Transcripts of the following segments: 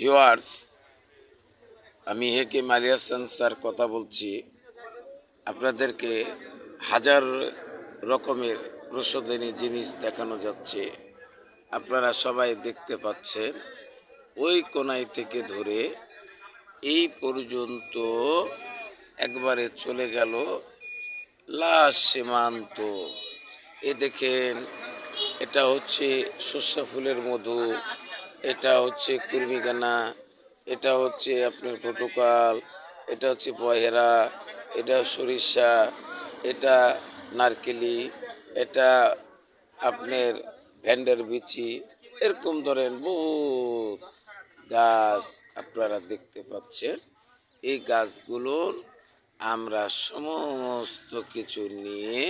Viewers, আমি হেকিম Ali Hasan sir কথা বলছি। আপনাদেরকে হাজার রকমের প্রসাধনী জিনিস দেখানো যাচ্ছে। আপনারা সবাই দেখতে পাচ্ছেন। ওই কোনায় থেকে ধরে এই পর্যন্ত একবারে চলে গেল লাশ সীমান্ত। এ দেখেন, এটা হচ্ছে সর্ষা ফুলের মধু, এটা হচ্ছে কুর্মিগানা, এটা হচ্ছে আপনার পটুকাল, এটা হচ্ছে পহেরা, এটা সরিষা, এটা নারকেলি, এটা আপনার ভ্যান্ডার বিচি, এরকম ধরেন বহুত গাছ আপনারা দেখতে পাচ্ছেন। এই গাছগুলোর আমরা সমস্ত কিছু নিয়ে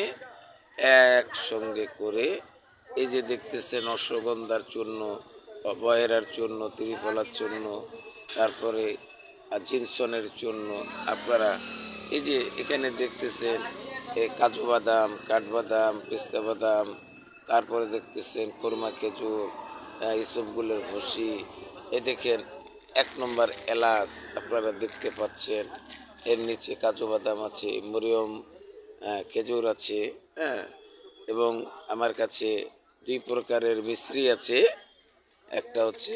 একসঙ্গে করে, এই যে দেখতেছেন অশ্বগন্ধার চূর্ণ, বয়রার চূর্ণ, ত্রিফলার চূর্ণ, তারপরে জিনসনের চূর্ণ, আপনারা এই যে এখানে দেখতেছেন কাজু বাদাম, কাঠবাদাম, পেস্তা বাদাম, তারপরে দেখতেছেন কোরমা খেজুর, ইসবগুলের ভুসি, এ দেখেন 1 নম্বর এলাচ আপনারা দেখতে পাচ্ছেন। এর নিচে কাজু বাদাম আছে, মরিয়ম খেজুর আছে, হ্যাঁ, এবং আমার কাছে 2 প্রকারের মিশ্রি আছে। একটা হচ্ছে